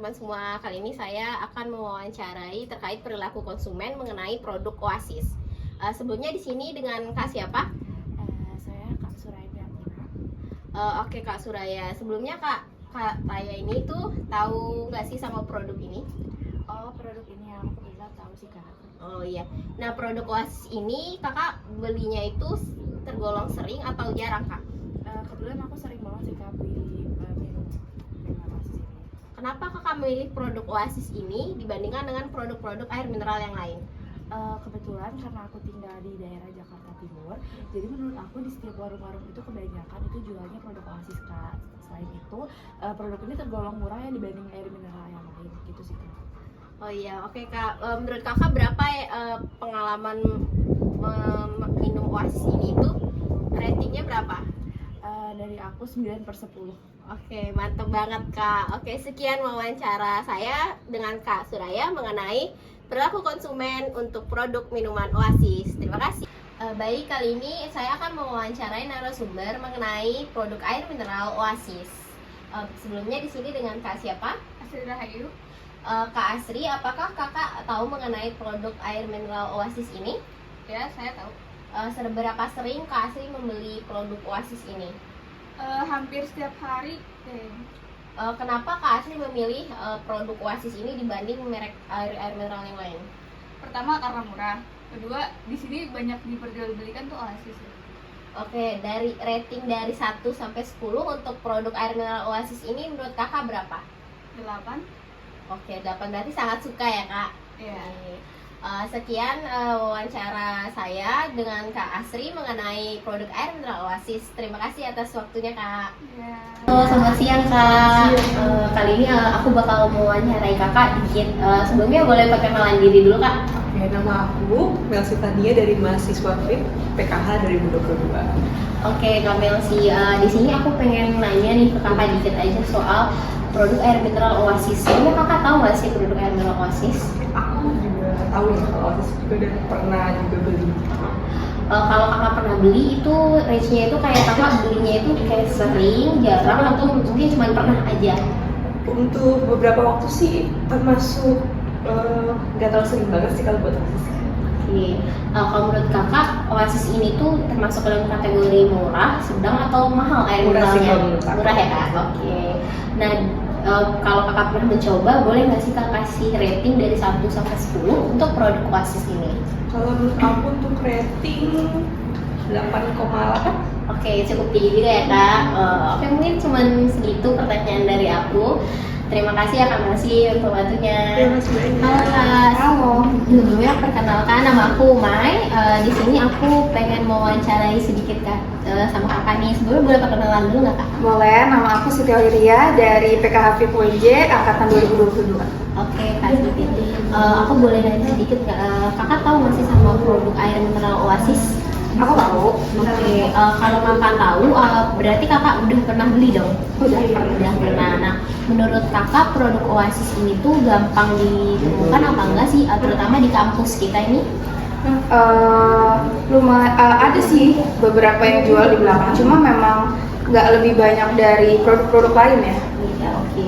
teman-teman semua. Kali ini saya akan mewawancarai terkait perilaku konsumen mengenai produk Oasis. Sebelumnya di sini dengan Kak siapa? Saya Kak Suraya Priyantina. Oke Kak Suraya. Sebelumnya Kak Raya ini tuh tahu nggak sih sama produk ini? Oh, produk ini yang aku bisa tahu sih Kak. Oh iya. Nah, produk Oasis ini Kakak belinya itu tergolong sering atau jarang Kak? Kebetulan aku sering banget sih Kak beli minum Oasis ini. Kenapa Kakak memilih produk Oasis ini dibandingkan dengan produk-produk air mineral yang lain? Kebetulan karena aku tinggal di daerah Jakarta Timur, jadi menurut aku di setiap warung-warung itu kebanyakan itu jualnya produk Oasis Kak. Selain itu, produk ini tergolong murah ya dibanding air mineral yang lain gitu sih Kak. Oh iya, oke Kak. Menurut Kakak berapa pengalaman minum Oasis ini tuh ratingnya berapa? Dari aku 9/10. Oke, mantep banget Kak. Oke, sekian wawancara saya dengan Kak Suraya mengenai perilaku konsumen untuk produk minuman Oasis. Terima kasih. Baik, kali ini saya akan mewawancarai narasumber mengenai produk air mineral Oasis. Sebelumnya di sini dengan Kak siapa? Asri Rahayu. Kak Asri, apakah Kakak tahu mengenai produk air mineral Oasis ini? Ya, saya tahu. Seberapa sering Kak Asri membeli produk Oasis ini? Hampir setiap hari. Kenapa Kak Asri memilih produk Oasis ini dibanding merek air mineral yang lain? Pertama karena murah. Kedua, di sini banyak diperjualbelikan tuh Oasis. Oke, dari rating dari 1 sampai 10 untuk produk air mineral Oasis ini menurut Kakak berapa? 8. Oke, 8 berarti sangat suka ya Kak? Iya. Sekian wawancara saya dengan Kak Asri mengenai produk air mineral Oasis. Terima kasih atas waktunya Kak. Iya. Halo, selamat siang Kak. Kali ini aku bakal mewawancarai Kakak dikit. Sebelumnya boleh perkenalan diri dulu Kak? Oke, nama aku Melsi Tania dari mahasiswa FIP PKH 2022. Oke Kak Melsi, di sini aku pengen nanya nih ke Kakak dikit aja soal produk air mineral Oasis. Sebelumnya Kakak tahu nggak sih produk air mineral Oasis? Aku juga tahu ya kalau Oasis juga dan pernah juga beli. Kalau Kakak pernah beli itu range-nya itu kayak Kakak belinya itu kayak sering, jarang, atau mungkin cuma pernah aja? Untuk beberapa waktu sih termasuk nggak terlalu sering banget sih kalau buat Oasis. Oke, kalau menurut Kakak Oasis ini tuh termasuk dalam kategori murah, sedang, atau mahal air Murah sih mineralnya? kalau menurut aku. Murah ya Kak? Oke. Nah, kalau Kakak pernah mencoba, boleh nggak sih Kak kasih rating dari 1 sampai 10 untuk produk Oasis ini? Kalau menurut aku untuk rating 8,8. Oke, cukup tinggi juga ya Kak. Oke, mungkin cuma segitu pertanyaan dari aku. Terima kasih ya Kak Melsi untuk waktunya. Terima kasih banyak. Halo Kak. Halo. Sebelumnya perkenalkan, nama aku Mai. Di sini aku pengen mewawancarai sedikit Kak sama Kakak nih. Sebelumnya boleh perkenalan dulu nggak Kak? Boleh, nama aku Siti Auliria dari PKH FIP UNJ angkatan 2022. Oke Kak Siti. Aku boleh nanya sedikit Kak. Kakak tahu nggak sih sama produk air mineral Oasis? Aku tahu. Oke, kalau Kakak tahu, berarti Kakak udah pernah beli dong? Udah Pernah. Nah, menurut Kakak produk Oasis ini tuh gampang ditemukan apa enggak sih, terutama di kampus kita ini? Lumayan ada sih beberapa yang jual di belakang, cuma memang nggak lebih banyak dari produk-produk lain ya. Iya, oke.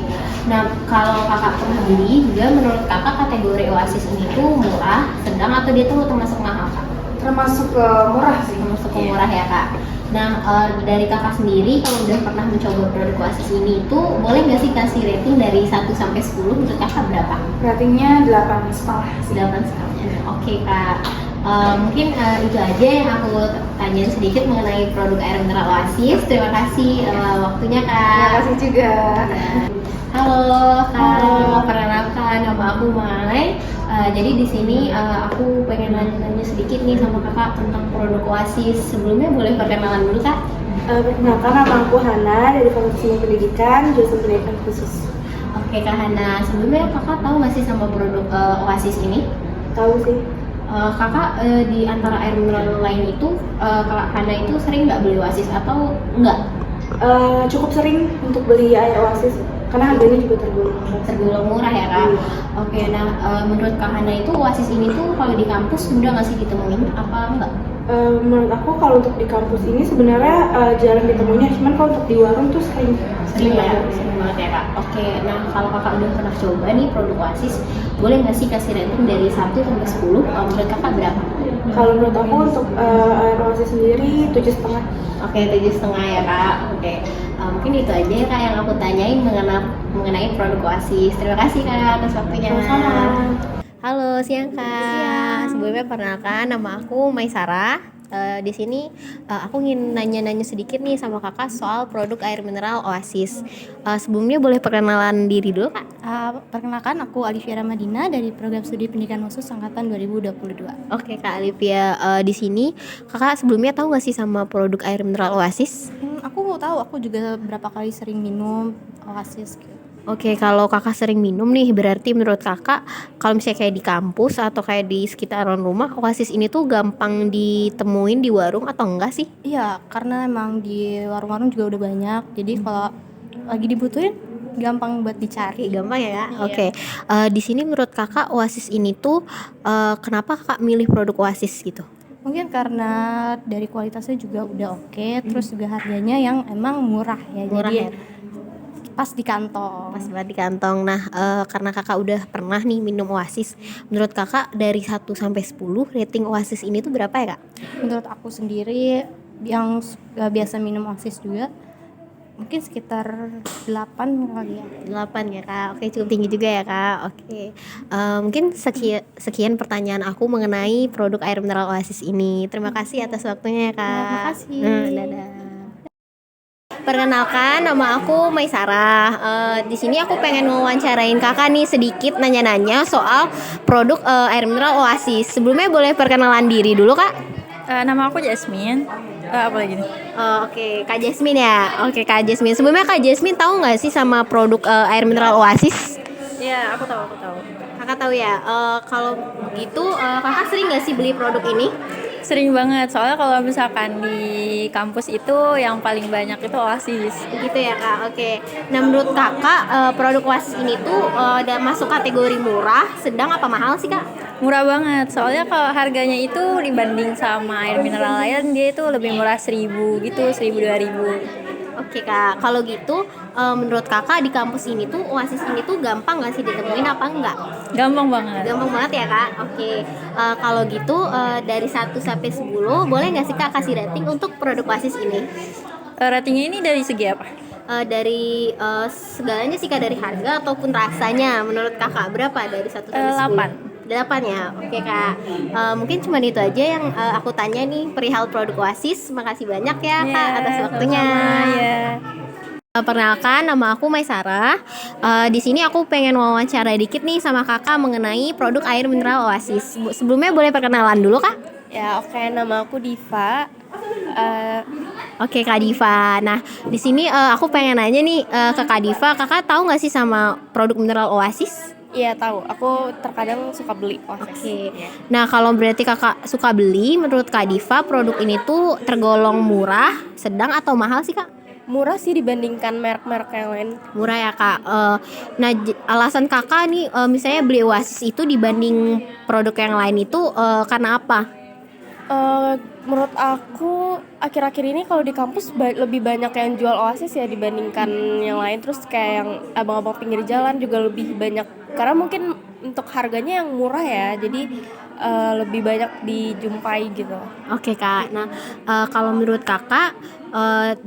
Nah, kalau Kakak pernah beli, juga menurut Kakak kategori Oasis ini tuh murah, sedang, atau dia tuh termasuk mahal Kak? Termasuk murah sih. Termasuk murah ya Kak. Nah, dari Kakak sendiri kalau udah pernah mencoba produk Oasis ini itu boleh nggak sih kasih rating dari 1 sampai 10 menurut Kakak berapa? Ratingnya 8,5 sih. 8,5. Oke Kak. Mungkin itu aja yang aku tanyain sedikit mengenai produk air mineral Oasis. Terima kasih waktunya Kak. Terima kasih juga. Ya. Halo Kak, Halo. perkenalkan nama aku Mai. Jadi di sini aku pengen nanya-nanya sedikit nih sama Kakak tentang produk Oasis. Sebelumnya boleh perkenalan dulu Kak? Perkenalkan, nama aku Hana dari Fakultas Ilmu Pendidikan, jurusan Pendidikan Khusus. Oke Kak Hana, sebelumnya Kakak tahu nggak sih sama produk Oasis ini? Tahu sih. Kakak di antara air mineral lain itu, Kak Hana itu sering nggak beli Oasis atau enggak? Cukup sering untuk beli air Oasis karena harganya juga Tergolong murah ya Kak? Oke, nah menurut Kak Hana itu Oasis ini tuh kalau di kampus mudah nggak sih ditemuin apa enggak? Menurut aku kalau untuk di kampus ini sebenarnya jarang ditemunya, cuman kalau untuk di warung tuh sering. Sering ya? Sering banget ya kak. Oke, nah kalau kakak udah pernah coba nih produk Oasis, boleh nggak sih kasih rating dari 1 sampai 10? Menurut kakak berapa? Kalau menurut aku untuk air Oasis sendiri 7,5. Oke, 7,5 ya kak. Oke, mungkin itu aja ya kak yang aku tanyain mengenai produk Oasis. Terima kasih kak atas waktunya. Sama-sama. Halo, siang kak. Sebelumnya perkenalkan, nama aku Maisara. Di sini aku ingin nanya-nanya sedikit nih sama kakak soal produk air mineral Oasis. Sebelumnya boleh perkenalan diri dulu kak? Perkenalkan, aku Alivia Ramadina dari Program Studi Pendidikan Khusus Angkatan 2022. Oke kak Alivia, di sini kakak sebelumnya tahu nggak sih sama produk air mineral Oasis? Aku tahu, aku juga berapa kali sering minum Oasis gitu. Oke, kalau kakak sering minum nih, berarti menurut kakak kalau misalnya kayak di kampus atau kayak di sekitaran rumah, Oasis ini tuh gampang ditemuin di warung atau enggak sih? Iya, karena emang di warung-warung juga udah banyak. Jadi kalau lagi dibutuhin gampang buat dicari. Gampang ya kak? Iya. Oke, di sini menurut kakak Oasis ini tuh kenapa kakak milih produk Oasis gitu? Mungkin karena dari kualitasnya juga udah oke, terus juga harganya yang emang murah ya. Murah Jadi ya? pas di kantong. Pas banget di kantong. Nah, karena kakak udah pernah nih minum Oasis, menurut kakak dari 1 sampai 10 rating Oasis ini tuh berapa ya kak? Menurut aku sendiri yang biasa minum Oasis juga mungkin sekitar 8 kali ya. 8 ya kak. Oke, cukup tinggi juga ya kak. Oke, mungkin sekian pertanyaan aku mengenai produk air mineral Oasis ini. Terima kasih atas waktunya ya kak. Terima kasih. Dadah. Perkenalkan, nama aku Maisara. Di sini aku pengen wawancarain kakak nih sedikit nanya-nanya soal produk air mineral Oasis. Sebelumnya boleh perkenalan diri dulu kak? Nama aku Jasmine. Apa lagi nih? Oke, Kak Jasmine ya. Oke, Kak Jasmine. Sebelumnya Kak Jasmine tahu nggak sih sama produk air mineral Oasis? Iya, aku tahu. Kakak tahu ya. Kalau gitu, kakak sering nggak sih beli produk ini? Sering banget. Soalnya kalau misalkan di kampus itu yang paling banyak itu Oasis. Gitu ya kak. Oke. Nah menurut kakak produk Oasis ini tuh udah masuk kategori murah, sedang apa mahal sih kak? Murah banget. Soalnya kalau harganya itu dibanding sama air mineral lain dia itu lebih murah 1.000 gitu, 1.000 2.000. Oke kak. Kalau gitu menurut kakak di kampus ini tuh Oasis ini tuh gampang nggak sih ditemuin apa enggak? Gampang banget. Gampang banget ya kak. Oke. Kalau gitu dari 1 sampai 10 boleh nggak sih kak kasih rating untuk produk Oasis ini? Ratingnya ini dari segi apa? Dari segalanya sih kak, dari harga ataupun rasanya. Menurut kakak berapa dari 1 sampai 10? 8 ya. Oke kak. Mungkin cuma itu aja yang aku tanya nih perihal produk Oasis. Makasih banyak ya kak atas waktunya. Ya. Perkenalkan, nama aku Maisara. Di sini aku pengen wawancara dikit nih sama kakak mengenai produk air mineral Oasis. Sebelumnya boleh perkenalan dulu kak? Ya, oke, nama aku Diva. Oke Kak Diva. Nah di sini aku pengen nanya nih ke Kak Diva. Kakak tahu nggak sih sama produk mineral Oasis? Iya, tahu. Aku terkadang suka beli Oasis. Oke. Nah kalau berarti kakak suka beli, menurut Kak Diva produk ini tuh tergolong murah, sedang atau mahal sih kak? Murah sih dibandingkan merek-merek yang lain. Murah ya kak. Nah alasan kakak nih misalnya beli Oasis itu dibanding produk yang lain itu karena apa? Menurut aku akhir-akhir ini kalau di kampus lebih banyak yang jual Oasis ya dibandingkan yang lain. Terus kayak yang abang-abang pinggir jalan juga lebih banyak karena mungkin untuk harganya yang murah ya, jadi lebih banyak dijumpai gitu. Oke kak. Nah kalau menurut kakak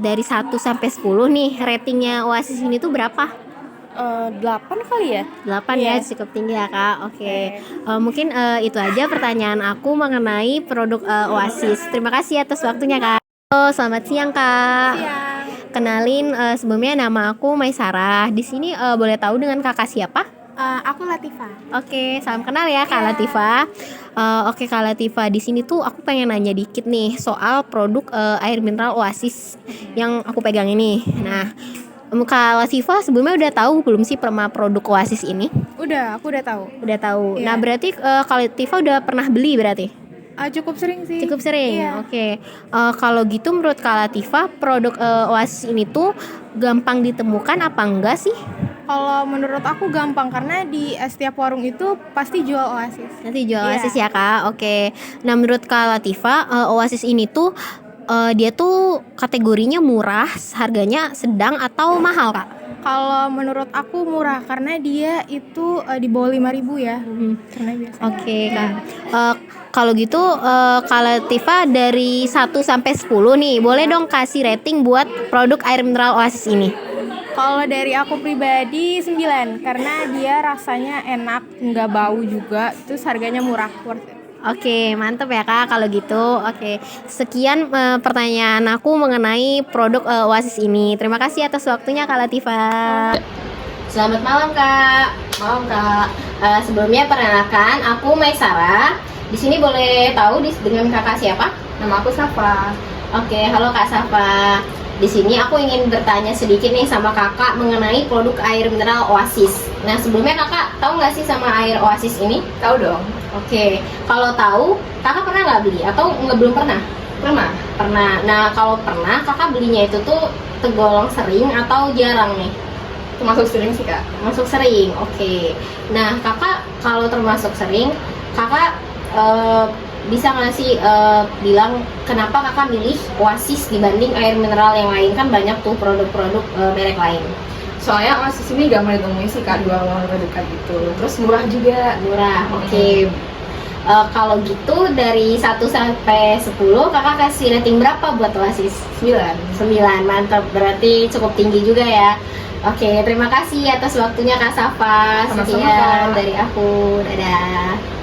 dari 1 sampai 10 nih ratingnya Oasis ini tuh berapa? 8 kali ya? 8 Iya. ya, cukup tinggi ya kak. Oke. Mungkin itu aja pertanyaan aku mengenai produk Oasis. Terima kasih atas waktunya kak. Halo, selamat siang kak. Kenalin, sebelumnya nama aku Maisara. Di sini boleh tahu dengan kakak siapa? Aku Latifa. Oke, salam kenal ya Kak Latifa. Oke Kak Latifa, di sini tuh aku pengen nanya dikit nih soal produk air mineral Oasis yang aku pegang ini. Nah, Kak Latifa sebelumnya udah tahu belum sih sama produk Oasis ini? Aku udah tahu. Udah tahu. Iya. Nah, berarti Kak Latifa udah pernah beli berarti? Cukup sering sih. Cukup sering. Iya. Oke. Kalau gitu menurut Kak Latifa produk Oasis ini tuh gampang ditemukan apa enggak sih? Kalau menurut aku gampang karena di setiap warung itu pasti jual Oasis. Nanti jual Iya. Oasis ya kak. Oke. Nah menurut Kak Latifa Oasis ini tuh dia tuh kategorinya murah, harganya sedang atau mahal, Kak? Kalau menurut aku murah karena dia itu di bawah 5.000 ya. Karena biasanya. Oke, Kak. Kalau gitu Kak Latifah dari 1 sampai 10 nih, boleh dong kasih rating buat produk air mineral Oasis ini? Kalau dari aku pribadi 9 karena dia rasanya enak, nggak bau juga, terus harganya murah, worth it. Oke, mantep ya Kak kalau gitu. Oke, sekian pertanyaan aku mengenai produk Oasis ini. Terima kasih atas waktunya Kak Latifah. Selamat malam Kak. Malam Kak. Sebelumnya perkenalkan, aku Maisara. Di sini boleh tahu dengan kakak siapa? Nama aku Safa. Oke, halo Kak Safa. Di sini aku ingin bertanya sedikit nih sama kakak mengenai produk air mineral Oasis. Nah, sebelumnya kakak tahu nggak sih sama air Oasis ini? Tahu dong? Oke, kalau tahu, kakak pernah nggak beli atau belum pernah? Pernah. Pernah. Nah, kalau pernah, kakak belinya itu tuh tergolong sering atau jarang nih? Termasuk sering sih Kak. Termasuk sering, oke. Nah, kakak kalau termasuk sering, kakak bisa nggak sih bilang kenapa kakak milih Oasis dibanding air mineral yang lain? Kan banyak tuh produk-produk merek lain. Soalnya Oasis ini gampang ditemui sih Kak, dua warna dekat gitu. Terus murah juga. Murah, oke. Kalau gitu dari 1 sampai 10 kakak kasih rating berapa buat Oasis? 9. 9, mantap. Berarti cukup tinggi juga ya. Oke, terima kasih atas waktunya Kak Safa. Sama-sama, Sekian Kak. dari aku. Dadah.